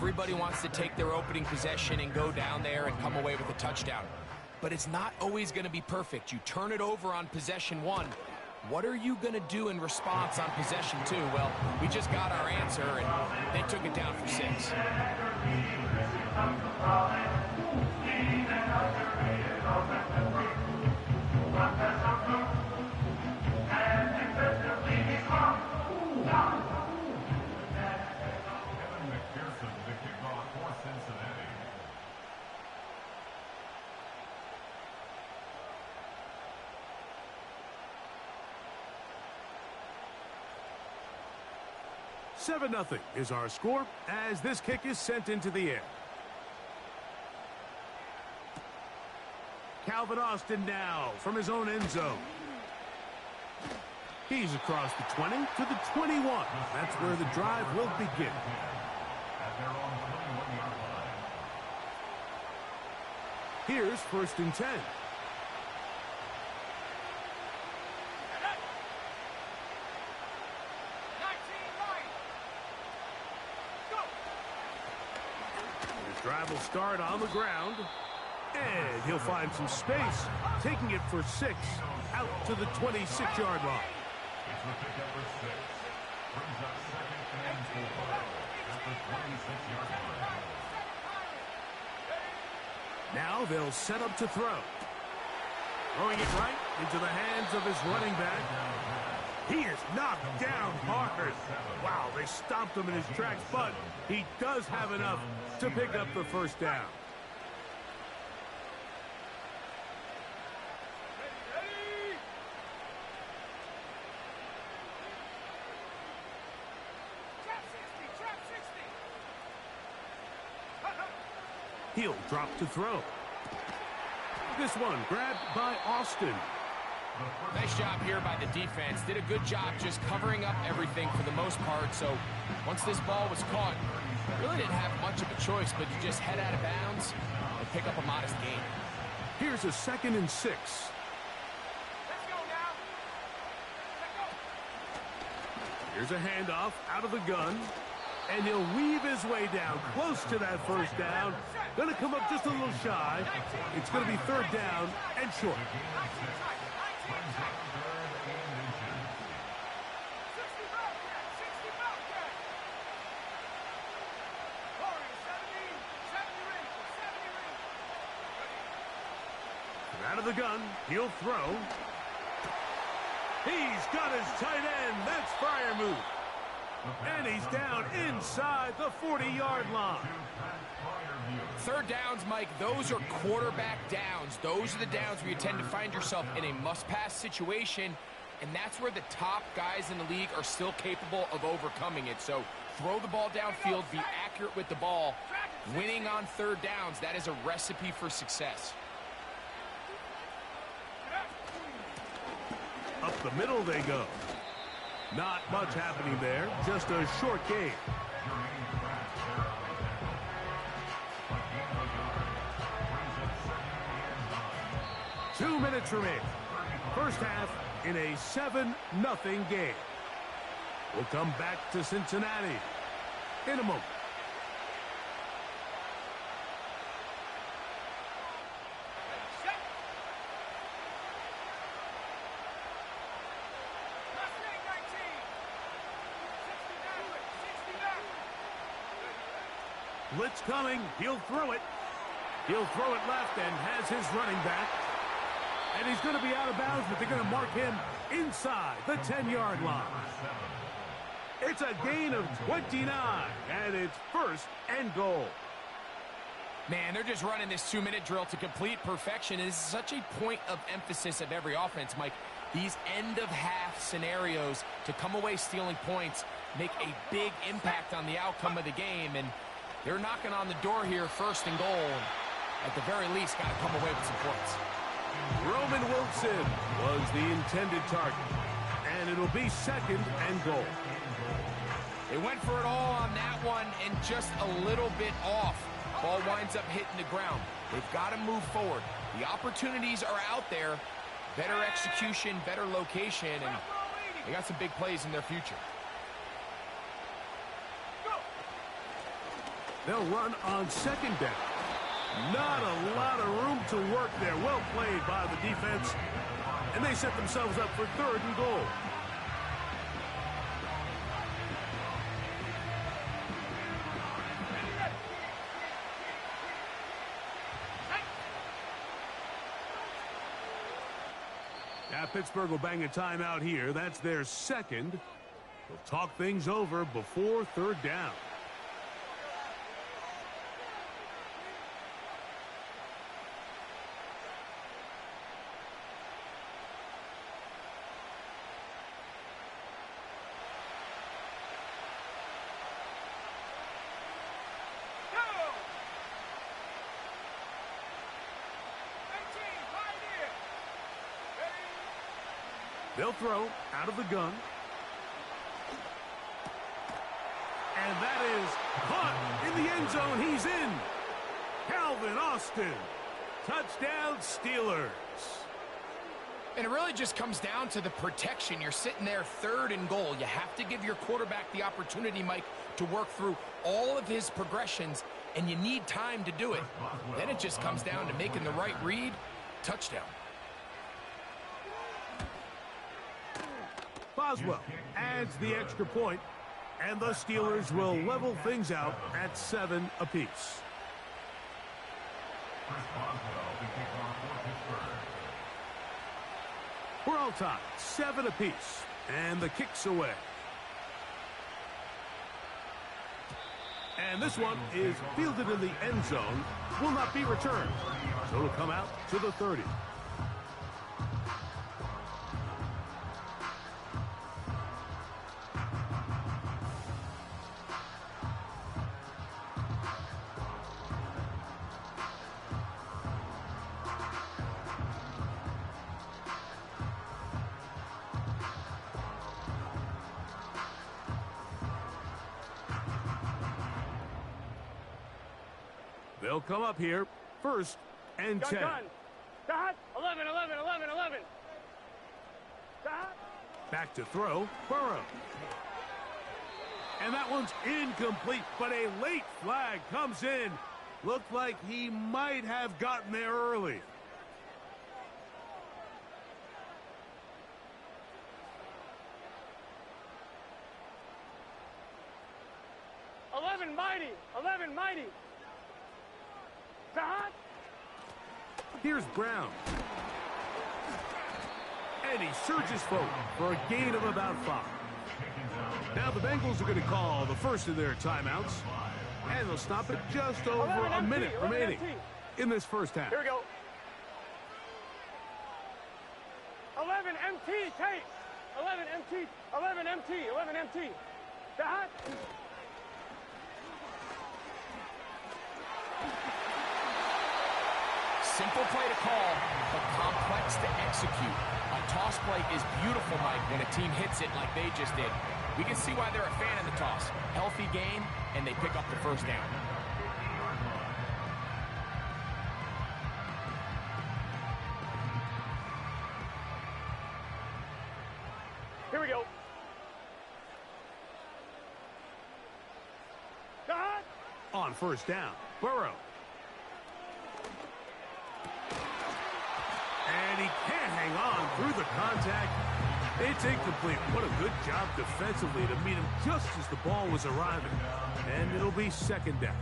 Everybody wants to take their opening possession and go down there and come away with a touchdown. But it's not always going to be perfect. You turn it over on possession one. What are you going to do in response on possession two? Well, we just got our answer, and they took it down for 6. Seven 7-0 is our score as this kick is sent into the air. Calvin Austin now from his own end zone. He's across the 20 to the 21. That's where the drive will begin. Here's 1st and 10. Drive will start on the ground, and he'll find some space, taking it for 6 out to the 26-yard line. It's the pick number 6. Brings up 2nd and 4 at the 26-yard line. Now they'll set up to throw. Throwing it right into the hands of his running back. He is knocked down hard. Wow, they stopped him in his tracks, but he does have enough to pick up the 1st down. He'll drop to throw. This one grabbed by Austin. Nice job here by the defense. Did a good job just covering up everything for the most part. So once this ball was caught, really didn't have much of a choice but to just head out of bounds and pick up a modest gain. Here's a 2nd and 6. Let's go now. Let's go. Here's a handoff out of the gun. And he'll weave his way down close to that 1st down. Going to come up just a little shy. It's going to be 3rd down and short. Out of the gun, he'll throw. He's got his tight end. That's Freiermuth. And he's down inside the 40-yard line. 3rd downs, Mike, those are quarterback downs. Those are the downs where you tend to find yourself in a must-pass situation, and that's where the top guys in the league are still capable of overcoming it. So throw the ball downfield, be accurate with the ball. Winning on 3rd downs, that is a recipe for success. Up the middle they go. Not much happening there, just a short game. 2 minutes remain. 1st half in a 7-0 game. We'll come back to Cincinnati in a moment. Blitz coming. He'll throw it. He'll throw it left and has his running back. And he's going to be out of bounds, but they're going to mark him inside the 10-yard line. It's a gain of 29, and it's 1st and goal. Man, they're just running this 2-minute drill to complete perfection. It is such a point of emphasis of every offense, Mike. These end-of-half scenarios to come away stealing points make a big impact on the outcome of the game, and they're knocking on the door here, 1st and goal. At the very least, got to come away with some points. Roman Wilson was the intended target, and it'll be 2nd and goal. They went for it all on that one and just a little bit off. Ball winds up hitting the ground. They've got to move forward. The opportunities are out there. Better execution, better location, and they got some big plays in their future. They'll run on second down. Not a lot of room to work there. Well played by the defense. And they set themselves up for 3rd and goal. Now Pittsburgh will bang a timeout here. That's their 2nd. They'll talk things over before 3rd down. They'll throw out of the gun. And that is caught in the end zone. He's in. Calvin Austin. Touchdown, Steelers. And it really just comes down to the protection. You're sitting there 3rd and goal. You have to give your quarterback the opportunity, Mike, to work through all of his progressions, and you need time to do it. Then it just comes down to making the right read. Touchdown. Boswell adds the extra point, and the Steelers will level things out at 7 apiece. We're all tied, 7 apiece, and the kick's away. And this one is fielded in the end zone, will not be returned. So it'll come out to the 30. They'll come up here, 1st and 10. Dot. 11, 11, 11, 11. Dot. Back to throw, Burrow. And that one's incomplete, but a late flag comes in. Looked like he might have gotten there early. Mighty. 11 mighty. Dot. Here's Brown. And he surges forward for a gain of about 5. Now the Bengals are going to call the first of their timeouts. And they'll stop it just over a minute remaining in this first half. Here we go. 11 MT, Tate. 11 MT, 11 MT, 11 MT. Dot. Simple play to call, but complex to execute. A toss play is beautiful, Mike, when a team hits it like they just did. We can see why they're a fan of the toss. Healthy gain, and they pick up the first down. Here we go. Dot. On first down, Burrow. And he can't hang on through the contact. It's incomplete. What a good job defensively to meet him just as the ball was arriving. And it'll be second down.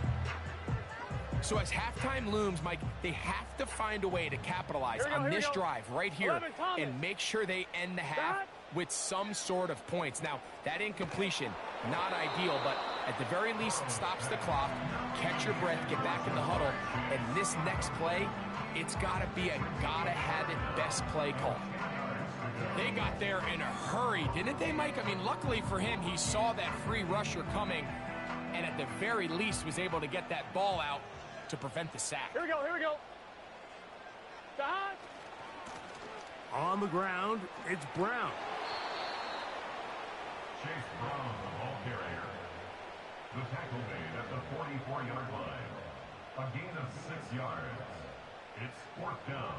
So as halftime looms, Mike, they have to find a way to capitalize on this drive right here and make sure they end the half with some sort of points. Now, that incompletion, not ideal, but at the very least, it stops the clock. Catch your breath, get back in the huddle, and this next play, it's got to be a gotta-have-it best play call. They got there in a hurry, didn't they, Mike? I mean, luckily for him, he saw that free rusher coming and at the very least was able to get that ball out to prevent the sack. Here we go, here we go. Dot. On the ground, it's Brown. Chase Brown, the ball carrier. The tackle made at the 44-yard line. A gain of 6 yards. It's fourth down.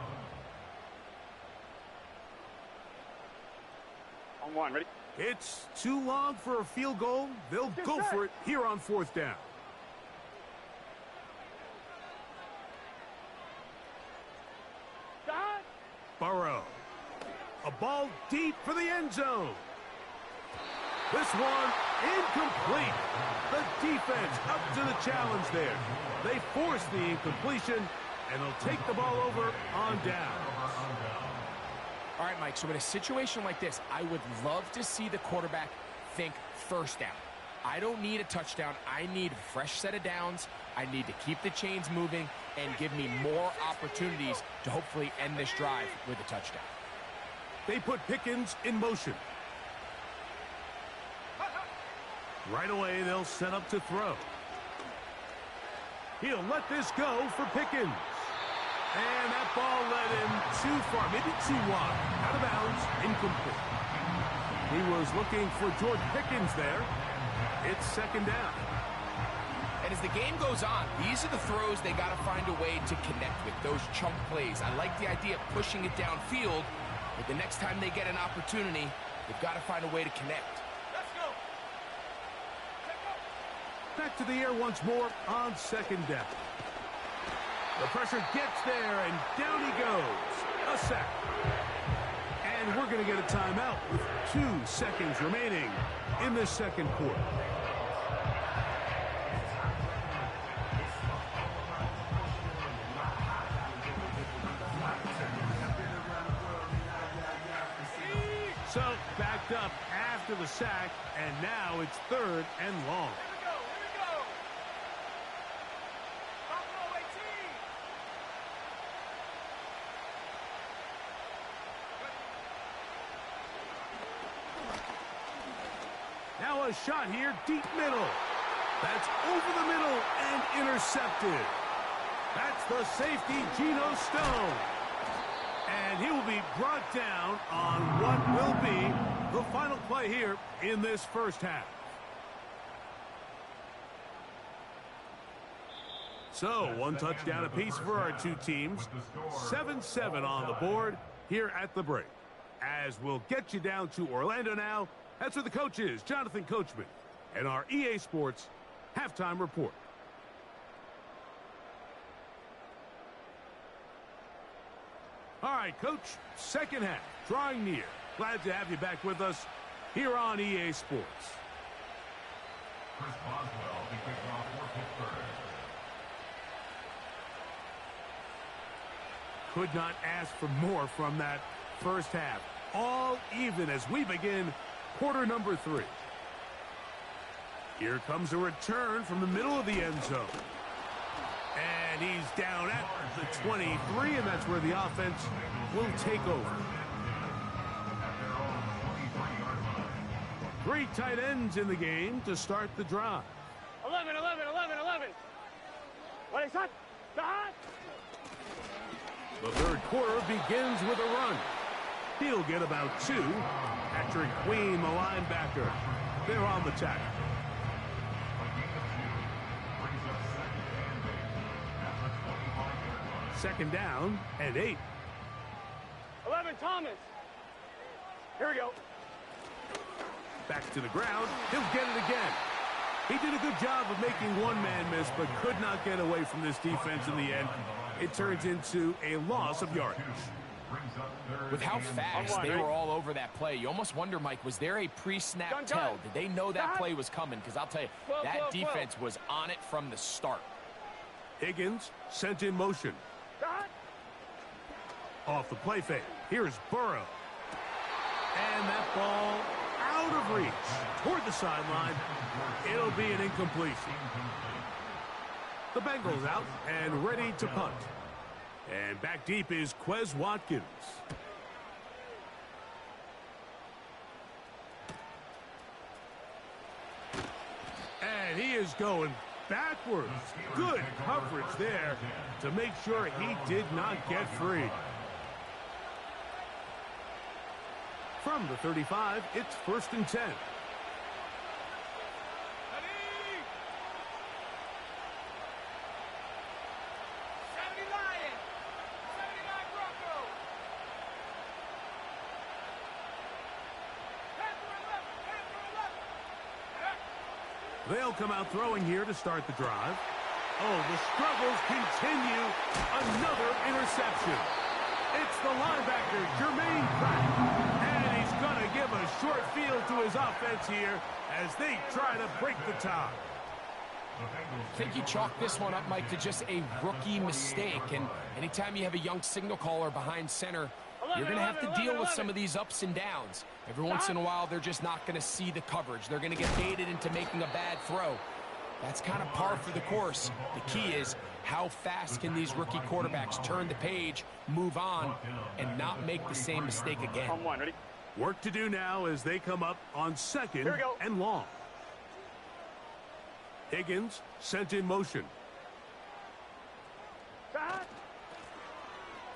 On one, ready? It's too long for a field goal. They'll go for it here on fourth down. A ball deep for the end zone. This one incomplete. The defense up to the challenge there. They force the incompletion, and they'll take the ball over on down. All right, Mike, so in a situation like this, I would love to see the quarterback think first down. I don't need a touchdown. I need a fresh set of downs. I need to keep the chains moving and give me more opportunities to hopefully end this drive with a touchdown. They put Pickens in motion. Right away, they'll set up to throw. He'll let this go for Pickens. And that ball led him too far, maybe too wide. Out of bounds, incomplete. He was looking for George Pickens there. It's second down. And as the game goes on, these are the throws they got to find a way to connect with, those chunk plays. I like the idea of pushing it downfield, but the next time they get an opportunity, they've got to find a way to connect. Let's go. Back to the air once more on second down. The pressure gets there, and down he goes. A sack. And we're going to get a timeout with 2 seconds remaining in the second quarter. So, backed up after the sack, and now it's 3rd and long. Here we go. Buffalo 18. Now a shot here, deep middle. That's over the middle and intercepted. That's the safety, Geno Stone. And he will be brought down on what will be the final play here in this first half. So, 1 touchdown apiece for our 2 teams. 7-7 on the board here at the break. As we'll get you down to Orlando now, that's where the coach is, Jonathan Coachman, and our EA Sports halftime report. All right, Coach, second half, drawing near. Glad to have you back with us here on EA Sports. Chris Boswell, the kickoff for Pittsburgh. Could not ask for more from that first half. All even as we begin quarter number 3. Here comes a return from the middle of the end zone. And he's down at the 23, and that's where the offense will take over. 3 tight ends in the game to start the drive. 11. What is that? The third quarter begins with a run. He'll get about 2. Patrick Queen, the linebacker, they're on the tackle. Second down and 8. 11 Thomas. Here we go. Back to the ground. He'll get it again. He did a good job of making one man miss, but could not get away from this defense in the end. It turns into a loss of yardage. With how fast they were all over that play, you almost wonder, Mike, was there a pre-snap tell? Did they know that play was coming? Because I'll tell you, that defense was on it from the start. Higgins sent in motion. Off the play fake. Here's Burrow. And that ball out of reach toward the sideline. It'll be an incompletion. The Bengals out and ready to punt. And back deep is Quez Watkins. And he is going backwards. Good coverage there to make sure he did not get free. From the 35, it's 1st and 10. They'll come out throwing here to start the drive. Oh, the struggles continue. Another interception. It's the linebacker, Jermaine Pratt. And he's going to give a short field to his offense here as they try to break the tie. I think you chalk this one up, Mike, to just a rookie mistake. And anytime you have a young signal caller behind center, you're going to have to deal with some of these ups and downs. Every once in a while, they're just not going to see the coverage. They're going to get baited into making a bad throw. That's kind of par for the course. The key is how fast can these rookie quarterbacks turn the page, move on, and not make the same mistake again. On one, ready? Work to do now as they come up on 2nd and long. Higgins sent in motion.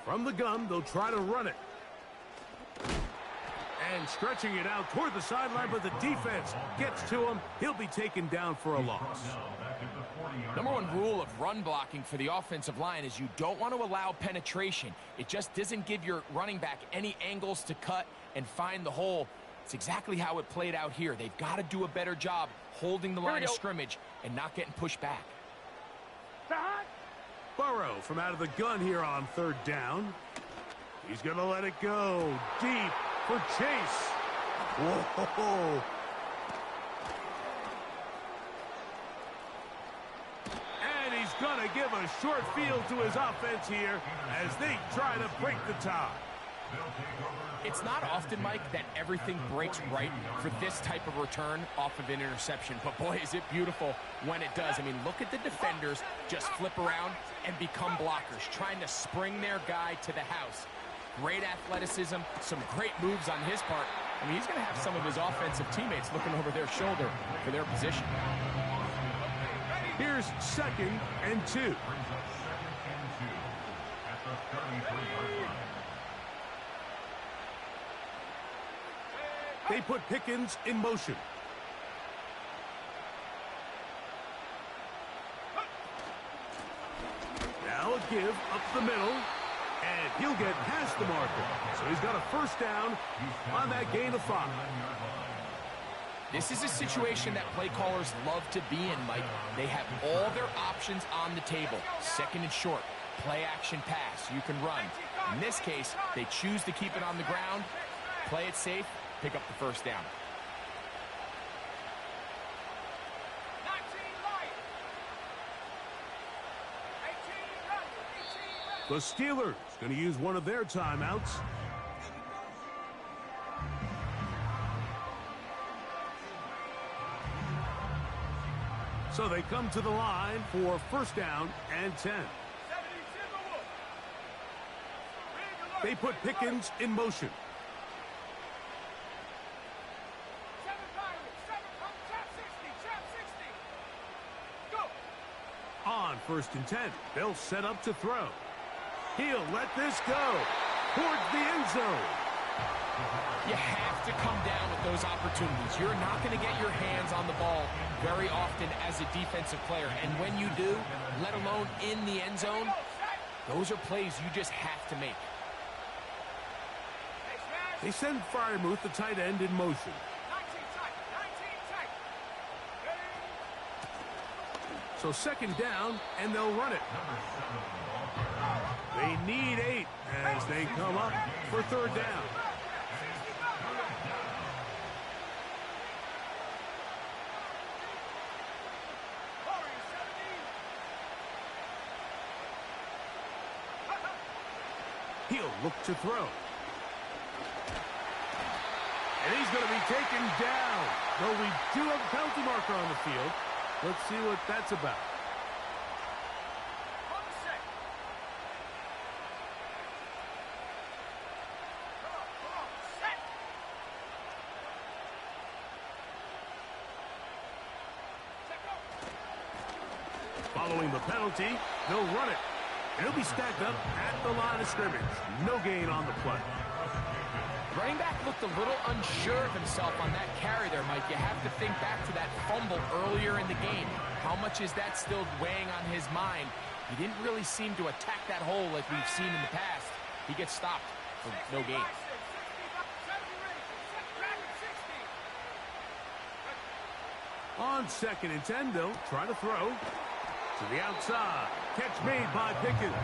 From the gun, they'll try to run it. And stretching it out toward the sideline, but the defense gets to him. He'll be taken down for a loss. Number one rule of run blocking for the offensive line is you don't want to allow penetration. It just doesn't give your running back any angles to cut and find the hole. It's exactly how it played out here. They've got to do a better job holding the line of scrimmage and not getting pushed back. Burrow from out of the gun here on 3rd down. He's going to let it go deep for Chase. Whoa. And he's going to give a short field to his offense here as they try to break the tie. It's not often, Mike, that everything breaks right for this type of return off of an interception. But, boy, is it beautiful when it does. I mean, look at the defenders just flip around and become blockers, trying to spring their guy to the house. Great athleticism, some great moves on his part. I mean, he's going to have some of his offensive teammates looking over their shoulder for their position. Here's 2nd and 2. They put Pickens in motion. Now a give up the middle, and he'll get past the marker. So he's got a 1st down on that gain of 5. This is a situation that play callers love to be in, Mike. They have all their options on the table. 2nd and short, play action pass, you can run. In this case, they choose to keep it on the ground, play it safe, pick up the 1st down. The Steelers going to use one of their timeouts. So they come to the line for 1st down and 10. They put Pickens in motion. On 1st and 10, they'll set up to throw. He'll let this go towards the end zone. You have to come down with those opportunities. You're not going to get your hands on the ball very often as a defensive player. And when you do, let alone in the end zone, those are plays you just have to make. They send Freiermuth, the tight end, in motion. So 2nd down, and they'll run it. They need 8 as they come up for 3rd down. He'll look to throw. And he's going to be taken down. Though we do have a penalty marker on the field. Let's see what that's about. Following the penalty, they'll run it. And he'll be stacked up at the line of scrimmage. No gain on the play. Running back looked a little unsure of himself on that carry there, Mike. You have to think back to that fumble earlier in the game. How much is that still weighing on his mind? He didn't really seem to attack that hole like we've seen in the past. He gets stopped for no gain. On 2nd and 10, they'll try to throw. To the outside. Catch made by Pickens.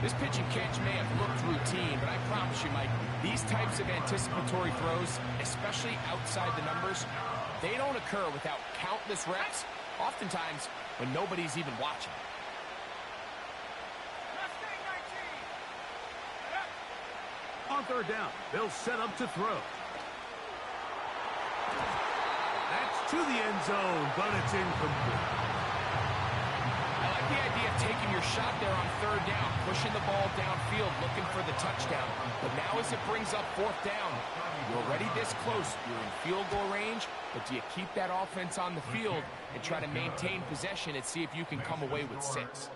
This pitch and catch may have looked routine, but I promise you, Mike, these types of anticipatory throws, especially outside the numbers, they don't occur without countless reps, oftentimes when nobody's even watching. On third down, they'll set up to throw. That's to the end zone, but it's incomplete. I like the idea of taking your shot there on third down, pushing the ball downfield, looking for the touchdown. But now as it brings up fourth down, you're already this close. You're in field goal range, but do you keep that offense on the field and try to maintain possession and see if you can come away with 6?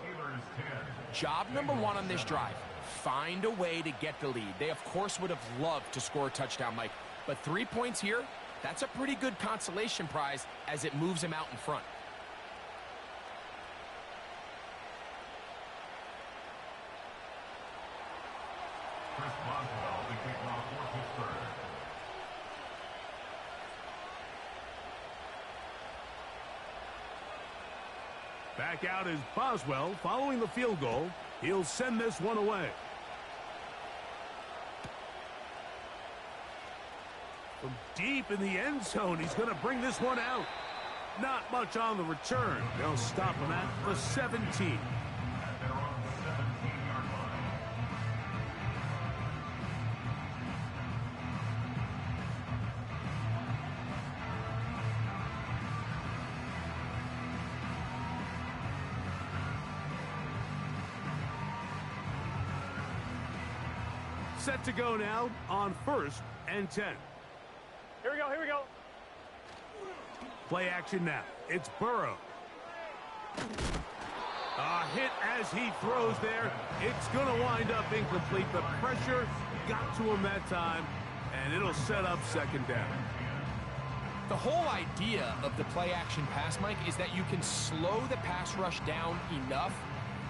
Job number 1 on this drive, find a way to get the lead. They, of course, would have loved to score a touchdown, Mike. But 3 points here, that's a pretty good consolation prize as it moves them out in front. Back out is Boswell following the field goal. He'll send this one away. From deep in the end zone, he's going to bring this one out. Not much on the return. They'll stop him at the 17. Set to go now on 1st and 10. Here we go, here we go. Play action now. It's Burrow. A hit as he throws there. It's going to wind up incomplete. The pressure got to him that time, and it'll set up 2nd down. The whole idea of the play action pass, Mike, is that you can slow the pass rush down enough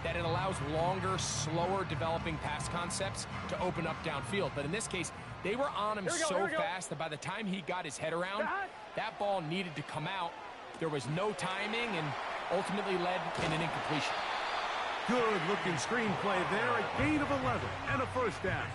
that it allows longer, slower developing pass concepts to open up downfield. But in this case, they were on him so fast that by the time he got his head around, that ball needed to come out. There was no timing and ultimately led in an incompletion. Good looking screenplay there, a gain of 11 and a 1st down.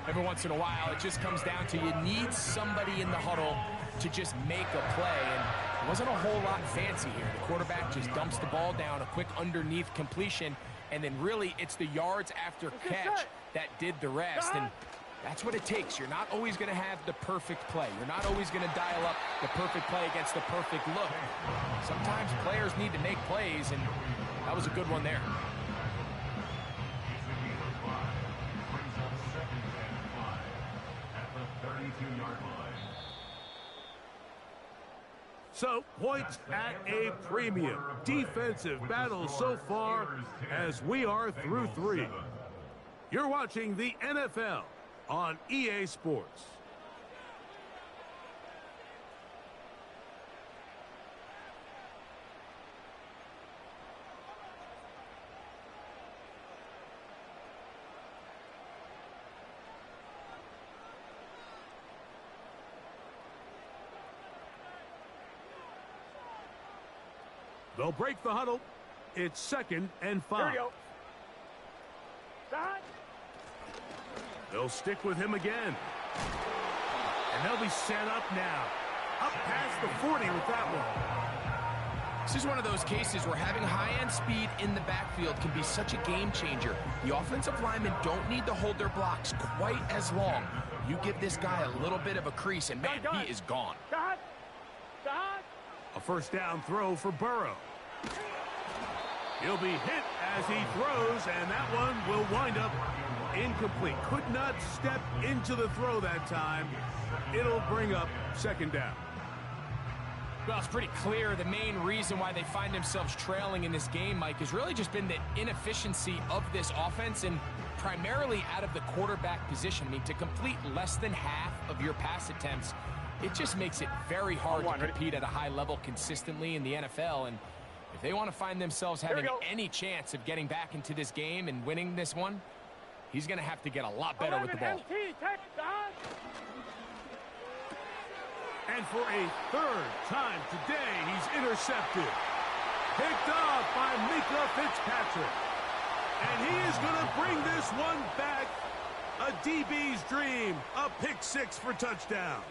Every once in a while, it just comes down to you need somebody in the huddle to just make a play, and it wasn't a whole lot fancy here. The quarterback just dumps the ball down, a quick underneath completion, and then really it's the yards after catch that did the rest, and that's what it takes. You're not always going to have the perfect play. You're not always going to dial up the perfect play against the perfect look. Sometimes players need to make plays, and that was a good one there. So, points at a premium. Defensive battle so far as we are through 3. You're watching the NFL on EA Sports. They'll break the huddle. It's 2nd and 5. Here we go. Stop. They'll stick with him again. And they'll be set up now. Up past the 40 with that one. This is one of those cases where having high-end speed in the backfield can be such a game changer. The offensive linemen don't need to hold their blocks quite as long. You give this guy a little bit of a crease, and man, he is gone. Stop. Stop. A 1st down throw for Burrow. He'll be hit as he throws, and that one will wind up incomplete. Could not step into the throw that time. It'll bring up 2nd down. Well, it's pretty clear the main reason why they find themselves trailing in this game, Mike, has really just been the inefficiency of this offense and primarily out of the quarterback position. I mean, to complete less than half of your pass attempts, it just makes it very hard to compete at a high level consistently in the NFL. And if they want to find themselves having any chance of getting back into this game and winning this one, he's going to have to get a lot better with the ball. And for a 3rd time today, he's intercepted. Picked off by Mika Fitzpatrick. And he is going to bring this one back. A DB's dream. A pick six for touchdown.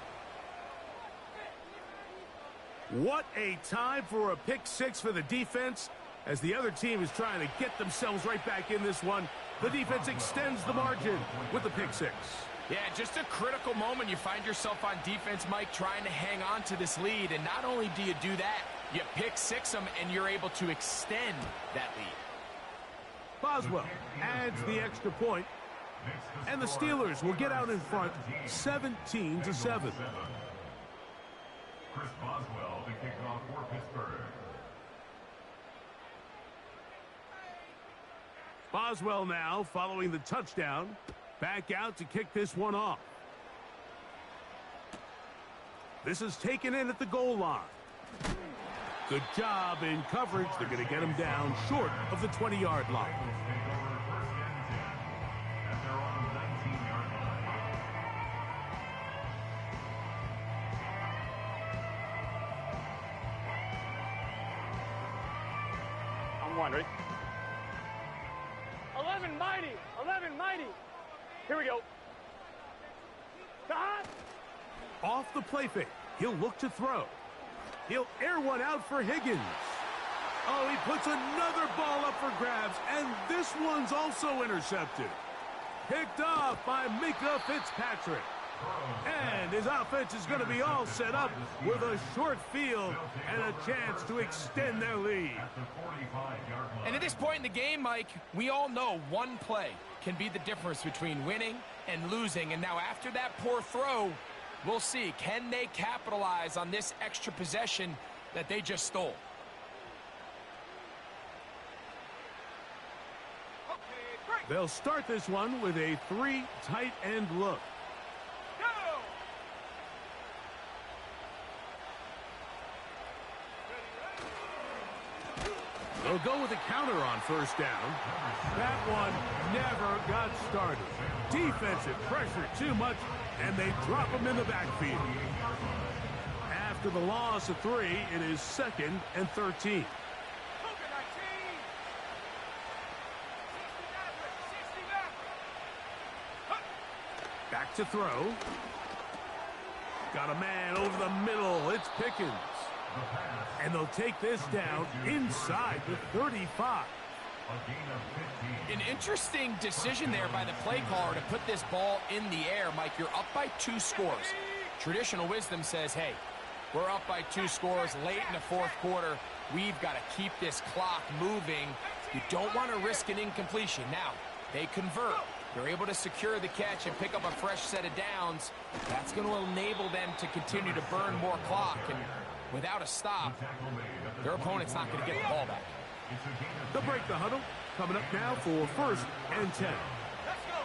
What a time for a pick six for the defense. As the other team is trying to get themselves right back in this one, the defense extends the margin with the pick six. Yeah, just a critical moment. You find yourself on defense, Mike, trying to hang on to this lead. And not only do you do that, you pick six them, and you're able to extend that lead. Boswell adds the extra point, and the Steelers will get out in front 17-7. Chris Boswell to kick off for Pittsburgh. Boswell now following the touchdown. Back out to kick this one off. This is taken in at the goal line. Good job in coverage. They're going to get him down short of the 20-yard line. I'm wondering. 11 mighty. 11 mighty. Here we go. Stop. Off the play fake. He'll look to throw. He'll air one out for Higgins. Oh, he puts another ball up for grabs, and this one's also intercepted. Picked off by Minka Fitzpatrick. And his offense is going to be all set up with a short field and a chance to extend their lead. And at this point in the game, Mike, we all know one play can be the difference between winning and losing. And now after that poor throw, we'll see, can they capitalize on this extra possession that they just stole? They'll start this one with a three tight end look. They'll go with a counter on first down. That one never got started. Defensive pressure too much, and they drop him in the backfield. After the loss of 3, it is 2nd and 13. Back to throw. Got a man over the middle. It's Pickens. And they'll take this down inside the 35. An interesting decision there by the play caller to put this ball in the air. Mike, you're up by 2 scores. Traditional wisdom says, hey, we're up by 2 scores late in the 4th quarter. We've got to keep this clock moving. You don't want to risk an incompletion. Now, they convert. They're able to secure the catch and pick up a fresh set of downs. That's going to enable them to continue to burn more clock. And without a stop, their opponent's not going to get the ball back. They'll break the huddle. Coming up now for 1st and 10. Let's go.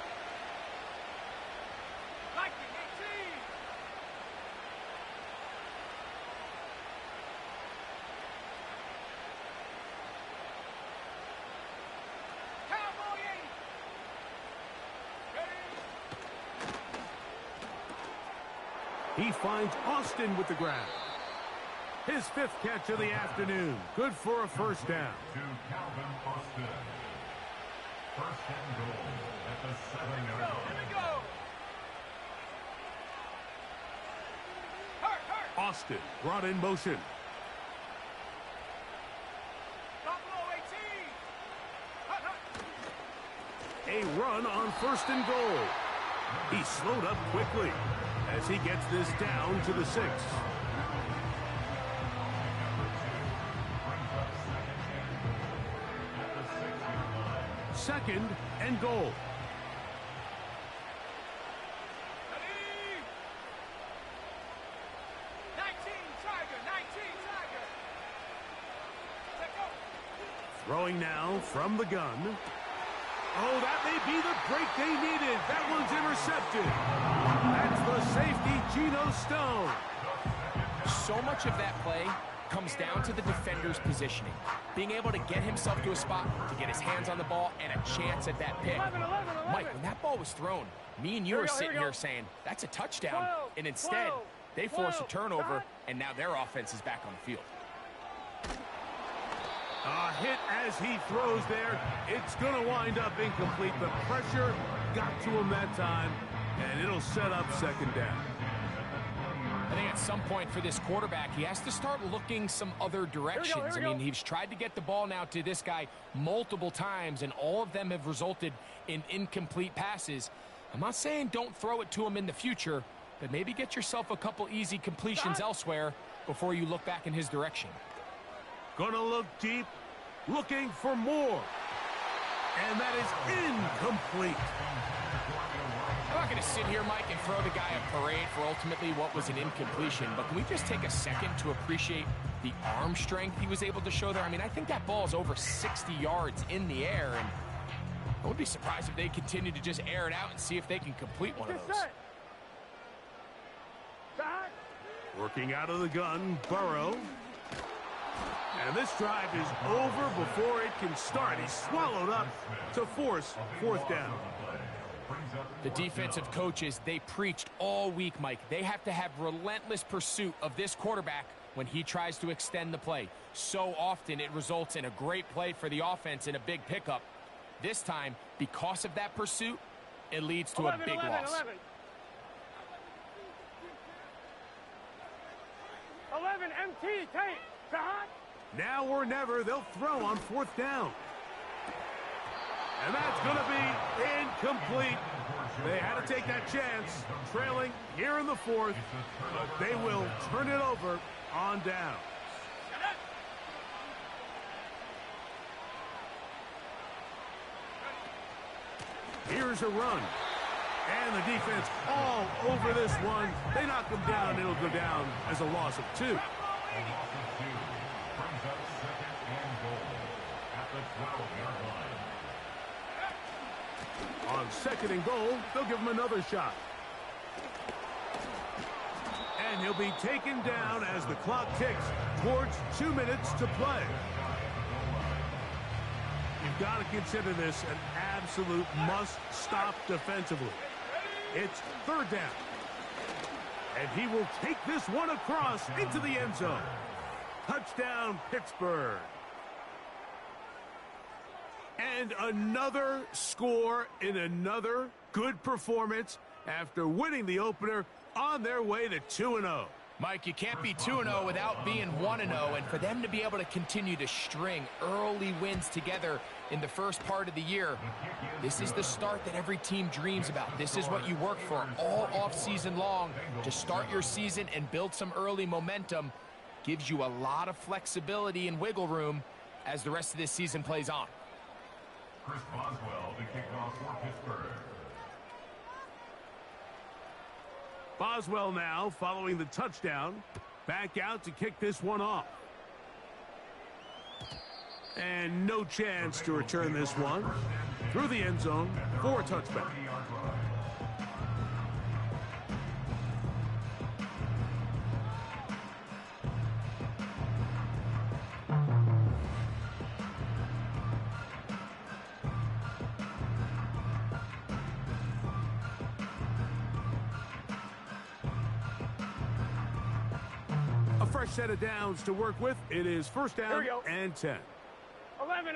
Like it, 18. Cowboy 80. He finds Austin with the grab. His 5th catch of the afternoon. Good for a first down. To Calvin Austin. 1st and goal at the 7-yard line. Here we go. Hurt. Austin brought in motion. Buffalo 18. A run on 1st and goal. He slowed up quickly as he gets this down to the 6. Second and goal. Ready? 19 Tiger. Let's go. Throwing now from the gun. Oh, that may be the break they needed. That one's intercepted. That's the safety, Geno Stone. So much of that play comes down to the defender's positioning. Being able to get himself to a spot, to get his hands on the ball, and a chance at that pick. 11. Mike, when that ball was thrown, me and you were sitting here saying, that's a touchdown. 12, And instead, 12, they force a 12, turnover, stop. and now their offense is back on the field. A hit as he throws there. It's going to wind up incomplete. The pressure got to him that time, and it'll set up second down. I think at some point for this quarterback, he has to start looking some other directions. I mean, he's tried to get the ball now to this guy multiple times, and all of them have resulted in incomplete passes. I'm not saying don't throw it to him in the future, but maybe get yourself a couple easy completions elsewhere before you look back in his direction. Gonna look deep, looking for more. And that is incomplete. I'm not going to sit here, Mike, and throw the guy a parade for ultimately what was an incompletion, but can we just take a second to appreciate the arm strength he was able to show there? I mean, I think that ball is over 60 yards in the air, and I would be surprised if they continue to just air it out and see if they can complete one of those. Working out of the gun, Burrow. And this drive is over before it can start. He's swallowed up to force fourth down. The defensive coaches, they preached all week, Mike. They have to have relentless pursuit of this quarterback when he tries to extend the play. So often it results in a great play for the offense and a big pickup. This time, because of that pursuit, it leads to a big loss. 11 MT, Tate. Now or never, they'll throw on fourth down. And that's going to be incomplete. They had to take that chance, trailing here in the fourth, but they will turn it over on down. Here's a run. And the defense all over this one. They knock him down. It'll go down as a loss of 2. On second and goal, they'll give him another shot. And he'll be taken down as the clock ticks towards 2 minutes to play. You've got to consider this an absolute must-stop defensively. It's third down. And he will take this one across into the end zone. Touchdown, Pittsburgh. And another score in another good performance after winning the opener on their way to 2-0. Mike, you can't be 2-0 without being 1-0, and for them to be able to continue to string early wins together in the first part of the year, this is the start that every team dreams about. This is what you work for all offseason long to start your season and build some early momentum. Gives you a lot of flexibility and wiggle room as the rest of this season plays on. Chris Boswell to kick off for Pittsburgh. Boswell now following the touchdown. Back out to kick this one off. And no chance to return this one through the end zone for a touchback. Fresh set of downs to work with. It is first down and 10. 11.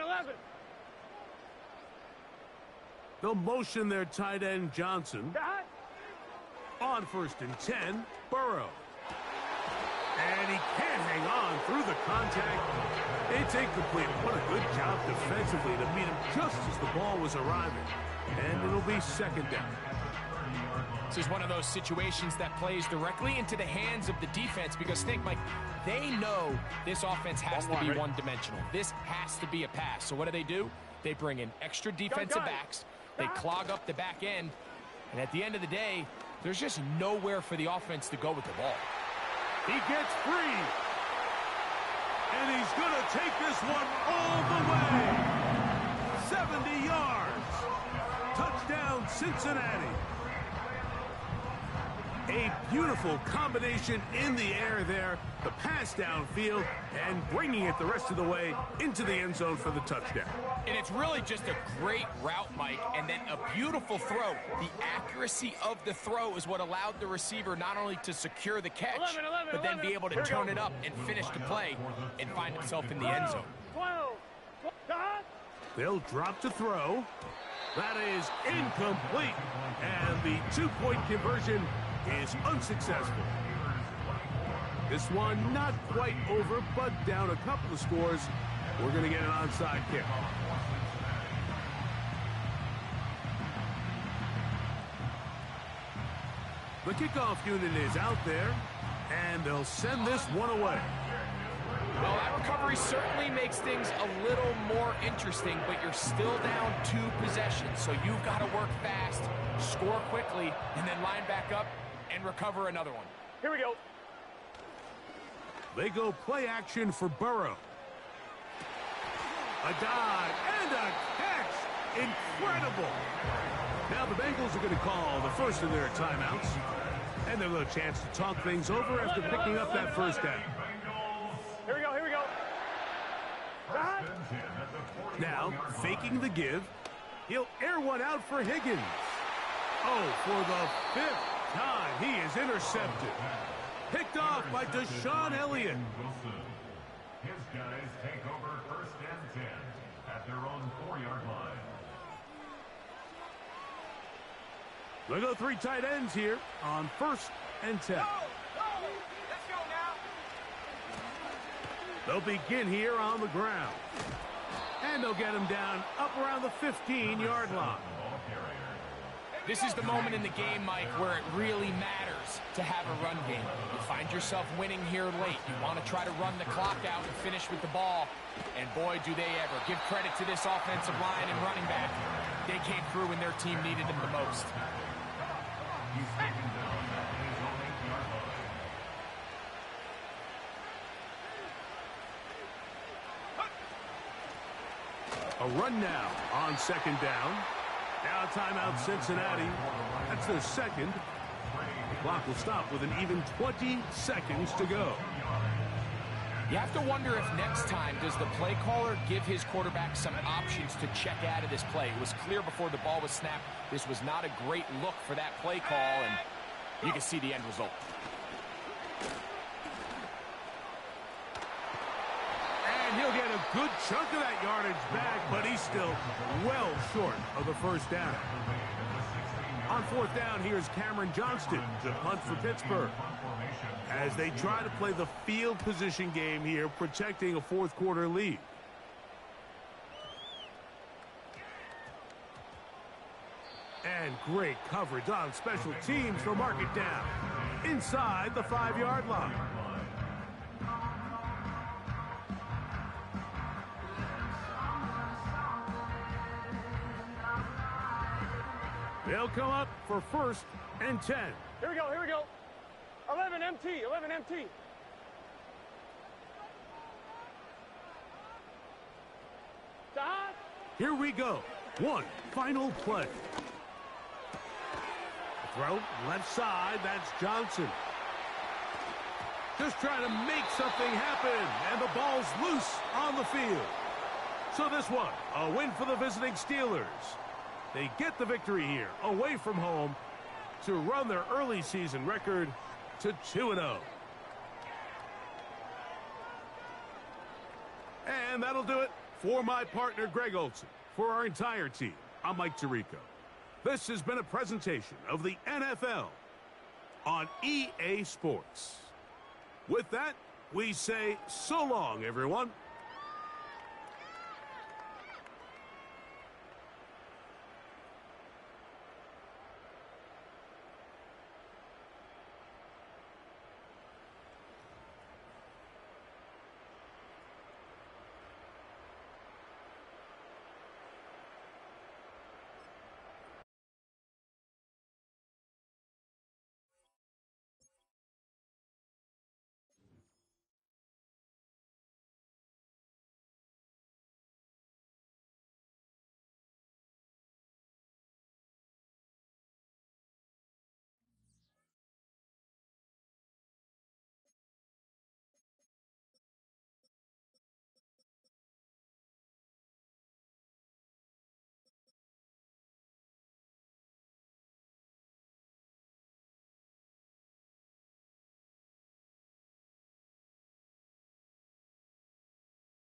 They'll motion their tight end Johnson. On first and 10, Burrow. And he can't hang on through the contact. It's incomplete. What a good job defensively to meet him just as the ball was arriving. And it'll be second down. This is one of those situations that plays directly into the hands of the defense because, think, Mike, they know this offense has to be one-dimensional. This has to be a pass. So what do? They bring in extra defensive backs. They clog up the back end. And at the end of the day, there's just nowhere for the offense to go with the ball. He gets free. And he's going to take this one all the way. 70 yards. Touchdown, Cincinnati. A beautiful combination in the air there. The pass downfield and bringing it the rest of the way into the end zone for the touchdown. And it's really just a great route, Mike, and then a beautiful throw. The accuracy of the throw is what allowed the receiver not only to secure the catch, but then be able to turn it up and finish the play and find himself in the end zone. 12. They'll drop to throw. That is incomplete. And the two-point conversion is unsuccessful. This one not quite over, but down a couple of scores. We're going to get an onside kick. The kickoff unit is out there, and they'll send this one away. Well, that recovery certainly makes things a little more interesting, but you're still down 2 possessions, so you've got to work fast, score quickly, and then line back up and recover another one. Here we go. They go play action for Burrow. A dive and a catch. Incredible. Now the Bengals are going to call the first of their timeouts. And they'll have a chance to talk things over after picking up that first down. Here we go, here we go. Now, faking the give. He'll air one out for Higgins. Oh, for the 5th time, he is intercepted. Picked off by Deshaun Elliott. His guys take over first and 10 at their own 4-yard line. They go 3 tight ends here on first and 10. Let's go now. They'll begin here on the ground. And they'll get him down up around the 15-yard line. This is the moment in the game, Mike, where it really matters to have a run game. You find yourself winning here late. You want to try to run the clock out and finish with the ball. And boy, do they ever. Give credit to this offensive line and running back. They came through when their team needed them the most. He's taken down at his own 8-yard line. A run now on second down. Now timeout Cincinnati. That's their second. The clock will stop with an even 20 seconds to go. You have to wonder if next time does the play caller give his quarterback some options to check out of this play. It was clear before the ball was snapped. This was not a great look for that play call, and you can see the end result. And he'll get a good chunk of that yardage back, but he's still well short of the first down. On fourth down, here's Cameron Johnston to punt for Pittsburgh, as they try to play the field position game here, protecting a fourth-quarter lead. And great coverage on special teams to mark it down inside the 5-yard line. They'll come up for first and 10. Here we go, here we go. 11 MT, 11 MT. Stop. Here we go. One final play. Throw left side. That's Johnson. Just trying to make something happen. And the ball's loose on the field. So this one, a win for the visiting Steelers. They get the victory here, away from home, to run their early season record to 2-0. And that'll do it for my partner, Greg Olson. For our entire team, I'm Mike Tirico. This has been a presentation of the NFL on EA Sports. With that, we say so long, everyone.